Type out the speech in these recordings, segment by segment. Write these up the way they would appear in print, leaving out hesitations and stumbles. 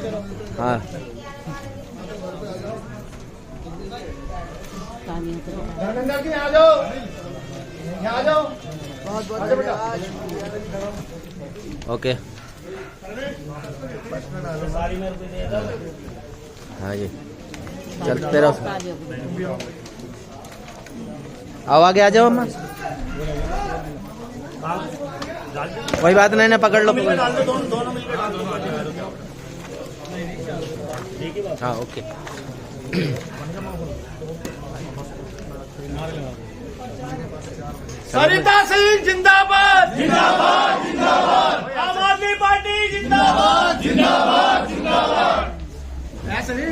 हाँ धर्मेंद्र जी आ जाओ, यहाँ आ जाओ। ओके। हाँ जी चलते रहो। आओ आगे आ जाओ अम्मा। कोई बात नहीं ना, पकड़ लो। हाँ ओके। सरिता सिंह जिंदाबाद, जिंदाबाद, जिंदाबाद। आम आदमी पार्टी जिंदाबाद, जिंदाबाद, जिंदाबाद। ऐसे ही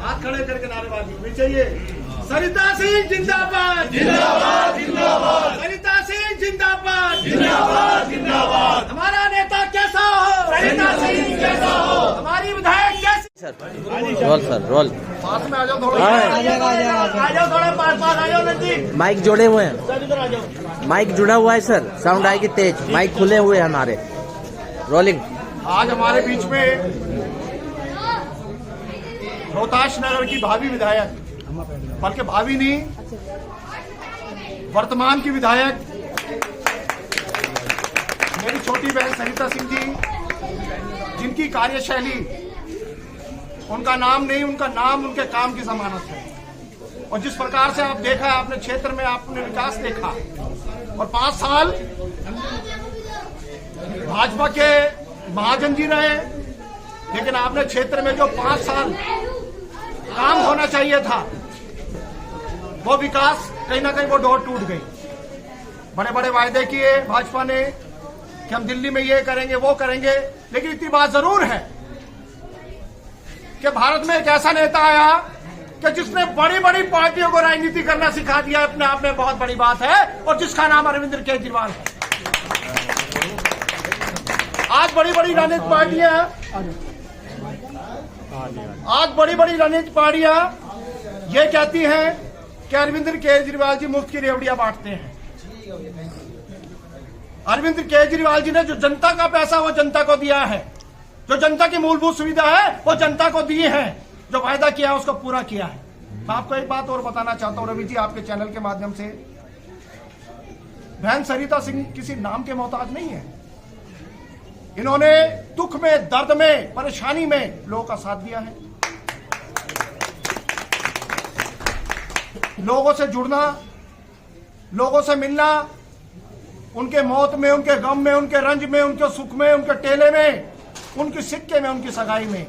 हाथ खड़े करके नारेबाजी होनी चाहिए। सरिता सिंह जिंदाबाद, जिंदाबाद, जिंदाबाद। सरिता सिंह जिंदाबाद, जिंदाबाद, जिंदाबाद। हमारा नेता कैसा हो, सरिता सिंह कैसा हो, हमारी विधायक कैसी। Role sir role. पास में आ जाओ थोड़ा, आ जाओ थोड़ा पास आ जाओ नजदीक। माइक जोड़े हुए हैं, सर इधर आ जाओ। माइक जुड़ा हुआ है सर, साउंड आएगी तेज। माइक खुले हुए हैं हमारे। रोलिंग। आज हमारे बीच में रोहतास नगर की भावी विधायक, बल्कि भावी नहीं वर्तमान की विधायक मेरी छोटी बहन सरिता सिंह जी, जिनकी कार्यशैली, उनका नाम नहीं, उनका नाम उनके काम की जमानत है। और जिस प्रकार से आप देखा, आपने क्षेत्र में आपने विकास देखा, और 5 साल भाजपा के महाजन जी रहे, लेकिन आपने क्षेत्र में जो 5 साल काम होना चाहिए था, वो विकास कहीं ना कहीं वो डोर टूट गई। बड़े बड़े वायदे किए भाजपा ने कि हम दिल्ली में ये करेंगे वो करेंगे, लेकिन इतनी बात जरूर है कि भारत में एक ऐसा नेता आया कि जिसने बड़ी बड़ी पार्टियों को राजनीति करना सिखा दिया, अपने आप में बहुत बड़ी बात है, और जिसका नाम अरविंद केजरीवाल है। आज बड़ी बड़ी राजनीतिक पार्टियां ये कहती हैं कि अरविंद केजरीवाल जी मुफ्त की रेवड़ियां बांटते हैं। अरविंद केजरीवाल जी ने जो जनता का पैसा वो जनता को दिया है, जो जनता की मूलभूत सुविधा है वो जनता को दी है, जो वायदा किया है उसको पूरा किया है। मैं आपको एक बात और बताना चाहता हूं रवि जी, आपके चैनल के माध्यम से, बहन सरिता सिंह किसी नाम के मोहताज नहीं है। इन्होंने दुख में, दर्द में, परेशानी में लोगों का साथ दिया है। लोगों से जुड़ना, लोगों से मिलना, उनके मौत में, उनके गम में, उनके रंज में, उनके सुख में, उनके टेले में, उनकी सिक्के में, उनकी सगाई में,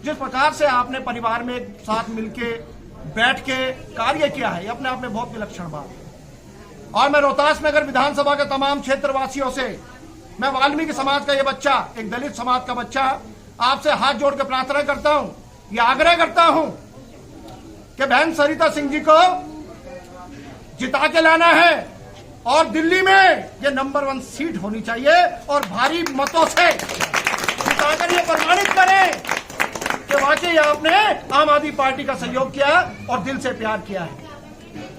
जिस प्रकार से आपने परिवार में एक साथ मिलके बैठ के कार्य किया है, ये अपने आप में बहुत विलक्षण बात है। और मैं रोहतास नगर विधानसभा के तमाम क्षेत्रवासियों से, मैं वाल्मीकि समाज का ये बच्चा, एक दलित समाज का बच्चा, आपसे हाथ जोड़ के प्रार्थना करता हूं, ये आग्रह करता हूं कि बहन सरिता सिंह जी को जिता के लाना है, और दिल्ली में ये नंबर 1 सीट होनी चाहिए, और भारी मतों से जिताकर ये प्रमाणित करें कि वाकई आपने आम आदमी पार्टी का सहयोग किया और दिल से प्यार किया है।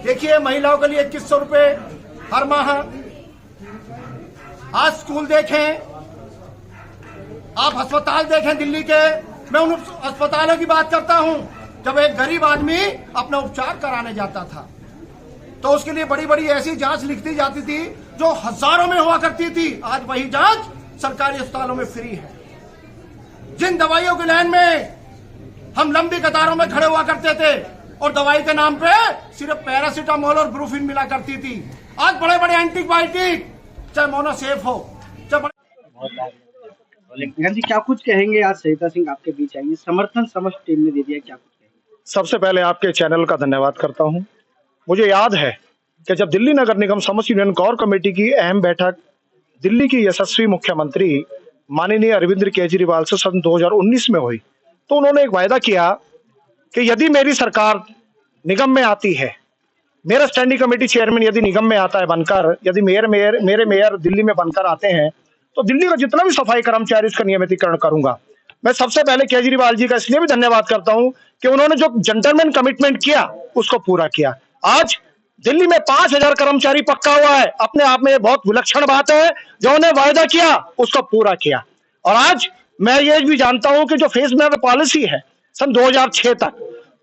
देखिए, महिलाओं के लिए 2100 रुपए हर माह। आज स्कूल देखें, आप अस्पताल देखें दिल्ली के, मैं उन अस्पतालों की बात करता हूं जब एक गरीब आदमी अपना उपचार कराने जाता था तो उसके लिए बड़ी बड़ी ऐसी जांच लिखती जाती थी जो हजारों में हुआ करती थी। आज वही जांच सरकारी अस्पतालों में फ्री है। जिन दवाइयों की लाइन में हम लंबी कतारों में खड़े हुआ करते थे और दवाई के नाम पे सिर्फ पैरासीटामोल और ब्रूफिन मिला करती थी, आज बड़े बड़े एंटीबायोटिक, चाहे मोनोसेफ हो, चाहे जी, क्या कुछ कहेंगे? आज सरिता सिंह आपके बीच आएंगे, समर्थन समस्त टीम ने दे दिया, क्या कुछ कहेंगे? सबसे पहले आपके चैनल का धन्यवाद करता हूं। मुझे याद है कि जब दिल्ली नगर निगम समस्त यूनियन कोर कमेटी की अहम बैठक दिल्ली की यशस्वी मुख्यमंत्री माननीय अरविंद केजरीवाल से सन 2019 में हुई, तो उन्होंने एक वायदा किया कि यदि मेरी सरकार निगम में आती है, मेरा स्टैंडिंग कमेटी चेयरमैन यदि निगम में आता है बनकर, यदि मेरे मेयर दिल्ली में बनकर आते हैं, तो दिल्ली का जितना भी सफाई कर्मचारी उसका नियमितीकरण करूंगा। मैं सबसे पहले केजरीवाल जी का इसलिए भी धन्यवाद करता हूं कि उन्होंने जो जेंटलमैन कमिटमेंट किया उसको पूरा किया। आज दिल्ली में 5000 कर्मचारी पक्का हुआ है, अपने आप में ये बहुत विलक्षण बात है। जो उन्हें वायदा किया उसको पूरा किया, और आज मैं ये भी जानता हूं कि जो फेस मेवर पॉलिसी है सन 2006 तक,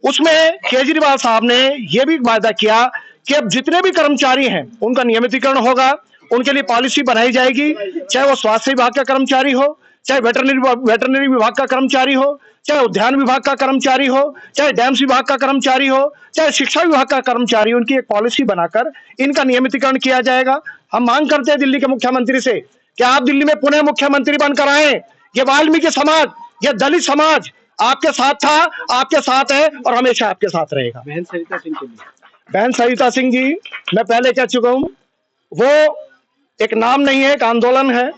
उसमें केजरीवाल साहब ने यह भी वादा किया कि अब जितने भी कर्मचारी हैं उनका नियमितीकरण होगा, उनके लिए पॉलिसी बनाई जाएगी, चाहे वो स्वास्थ्य विभाग का कर्मचारी हो, चाहे वेटरनरी विभाग का कर्मचारी हो, चाहे उद्यान विभाग का कर्मचारी हो, चाहे डैम्स विभाग का कर्मचारी हो, चाहे शिक्षा विभाग का कर्मचारी, उनकी एक पॉलिसी बनाकर इनका नियमितीकरण किया जाएगा। हम मांग करते हैं दिल्ली के मुख्यमंत्री से कि आप दिल्ली में पुनः मुख्यमंत्री बनकर आए। ये वाल्मीकि समाज, ये दलित समाज आपके साथ था, आपके साथ है और हमेशा आपके साथ रहेगा। बहन सरिता सिंह के लिए, बहन सरिता सिंह जी, मैं पहले कह चुका हूं, वो एक नाम नहीं है, एक आंदोलन है।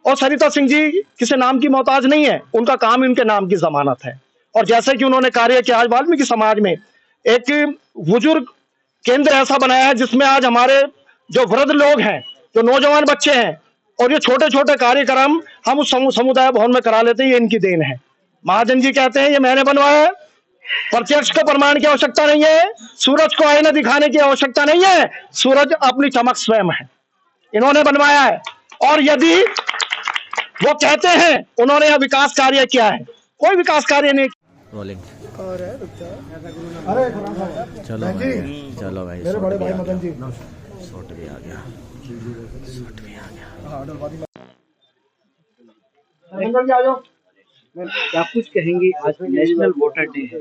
और सरिता सिंह जी किसी नाम की मोहताज नहीं है, उनका काम ही उनके नाम की जमानत है। और जैसे कि उन्होंने कार्य किया, आज वाल्मीकि समाज में एक बुजुर्ग केंद्र ऐसा बनाया है जिसमें आज हमारे जो वृद्ध लोग हैं, जो नौजवान बच्चे हैं, और ये छोटे छोटे कार्यक्रम हम उस समुदाय भवन में करा लेते हैं, ये इनकी देन है। महाजन जी कहते हैं ये मैंने बनवाया है, प्रत्यक्ष को प्रमाण की आवश्यकता नहीं है, सूरज को आईना दिखाने की आवश्यकता नहीं है, सूरज अपनी चमक स्वयं है, इन्होंने बनवाया है। और यदि वो कहते हैं उन्होंने यह विकास कार्य किया है, कोई विकास कार्य नहीं। रोलिंग। अरे चलो भाई, चलो भाई, मेरे बड़े भाई मदन जी, शॉट भी आ गया, शॉट भी आ गया। क्या कुछ कहेंगे, आज नेशनल वोटर डे है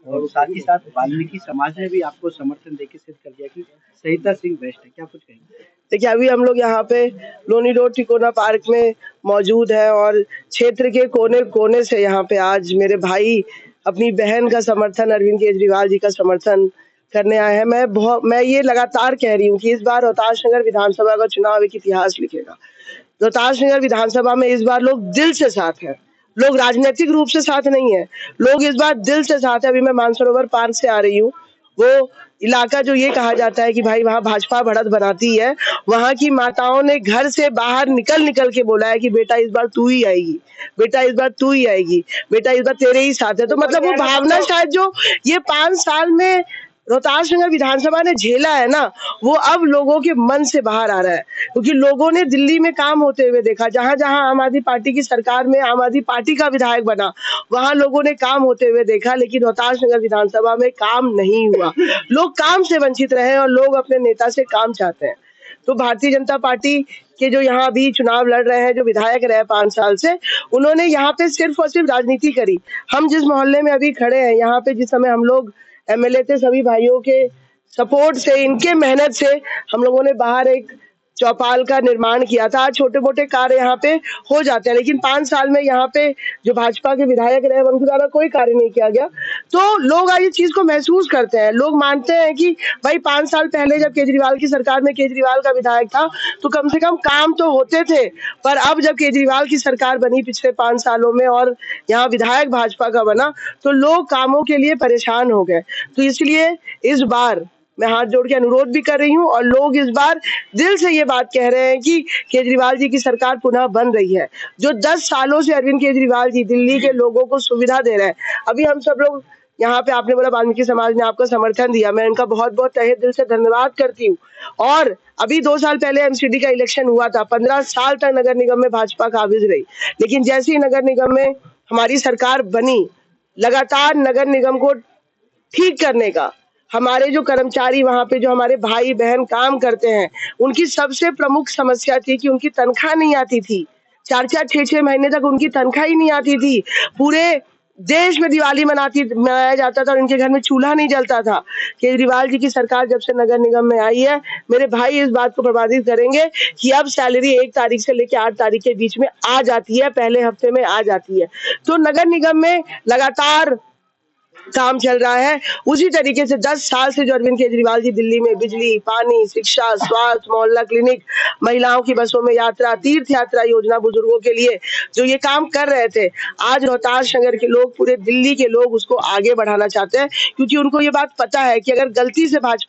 और साथ ही साथ वाल्मीकि समाज ने भी आपको समर्थन देके सिद्ध कर दिया कि सरिता सिंह बेस्ट है, क्या कुछ कहेंगे? देखिए, अभी हम लोग यहाँ पे लोनी रोड टिकोना पार्क में मौजूद है और क्षेत्र के कोने कोने से यहाँ पे आज मेरे भाई अपनी बहन का समर्थन, अरविंद केजरीवाल जी का समर्थन करने आए हैं। मैं ये लगातार कह रही हूँ कि इस बार रोहतास नगर विधानसभा का चुनाव एक इतिहास लिखेगा। रोहतास नगर विधानसभा में इस बार लोग दिल से साथ हैं, लोग राजनीतिक रूप से साथ नहीं है, लोग इस बार दिल से साथ है। अभी मैं मानसरोवर पार्क से आ रही हूँ, वो इलाका जो ये कहा जाता है कि भाई वहाँ भाजपा बढ़त बनाती है, वहाँ की माताओं ने घर से बाहर निकल के बोला है कि बेटा इस बार तू ही आएगी, बेटा इस बार तू ही आएगी, बेटा इस बार तेरे ही साथ है। तो मतलब वो भावना शायद जो ये 5 साल में रोहतास नगर विधानसभा ने झेला है ना, वो अब लोगों के मन से बाहर आ रहा है, क्योंकि लोगों ने दिल्ली में काम होते हुए देखा, जहां जहां आम आदमी पार्टी की सरकार में आम आदमी पार्टी का विधायक बना, वहां लोगों ने काम होते हुए देखा, लेकिन रोहतास नगर विधानसभा में काम नहीं हुआ। लोग काम से वंचित रहे और लोग अपने नेता से काम चाहते हैं। तो भारतीय जनता पार्टी के जो यहाँ अभी चुनाव लड़ रहे हैं, जो विधायक रहे 5 साल से, उन्होंने यहाँ पे सिर्फ और सिर्फ राजनीति करी। हम जिस मोहल्ले में अभी खड़े हैं, यहाँ पे जिस समय हम लोग एमएलए थे, सभी भाइयों के सपोर्ट से, इनके मेहनत से हम लोगों ने बाहर एक चौपाल का निर्माण किया था। आज छोटे मोटे कार्य यहाँ पे हो जाते हैं, लेकिन 5 साल में यहाँ पे जो भाजपा के विधायक रहे उनके द्वारा कोई कार्य नहीं किया गया। तो लोग आज इस चीज को महसूस करते हैं, लोग मानते हैं कि भाई 5 साल पहले जब केजरीवाल की सरकार में केजरीवाल का विधायक था तो कम से कम काम तो होते थे, पर अब जब केजरीवाल की सरकार बनी पिछले 5 सालों में और यहाँ विधायक भाजपा का बना, तो लोग कामों के लिए परेशान हो गए। तो इसलिए इस बार मैं हाथ जोड़ के अनुरोध भी कर रही हूँ और लोग इस बार दिल से ये बात कह रहे हैं कि केजरीवाल जी की सरकार पुनः बन रही है। जो 10 सालों से अरविंद केजरीवाल जी दिल्ली के लोगों को सुविधा दे रहे हैं, अभी हम सब लोग यहाँ पे, आपने बोला वाल्मीकि समाज ने आपको समर्थन दिया, मैं इनका बहुत बहुत तहे दिल से धन्यवाद करती हूँ। और अभी 2 साल पहले एमसीडी का इलेक्शन हुआ था, 15 साल तक नगर निगम में भाजपा काबिज रही, लेकिन जैसे ही नगर निगम में हमारी सरकार बनी, लगातार नगर निगम को ठीक करने का, हमारे जो कर्मचारी वहां पे जो हमारे भाई बहन काम करते हैं, उनकी सबसे प्रमुख समस्या थी कि उनकी तनख्वाह नहीं आती थी। 4-4, 6-6 महीने तक उनकी तनख्वाह ही नहीं आती थी। पूरे देश में दिवाली मनाया जाता था और इनके घर में चूल्हा नहीं जलता था। केजरीवाल जी की सरकार जब से नगर निगम में आई है, मेरे भाई इस बात को प्रभावित करेंगे कि अब सैलरी 1 तारीख से लेकर 8 तारीख के बीच में आ जाती है, पहले हफ्ते में आ जाती है। तो नगर निगम में लगातार काम चल रहा है। उसी तरीके से 10 साल से जो अरविंद केजरीवाल जी दिल्ली में बिजली, पानी, शिक्षा, स्वास्थ्य, मोहल्ला क्लिनिक, महिलाओं की बसों में यात्रा, तीर्थ यात्रा योजना बुजुर्गों के लिए जो ये काम कर रहे थे, आज रोहतास नगर के लोग, पूरे दिल्ली के लोग उसको आगे बढ़ाना चाहते हैं, क्योंकि उनको ये बात पता है कि अगर गलती से भाजपा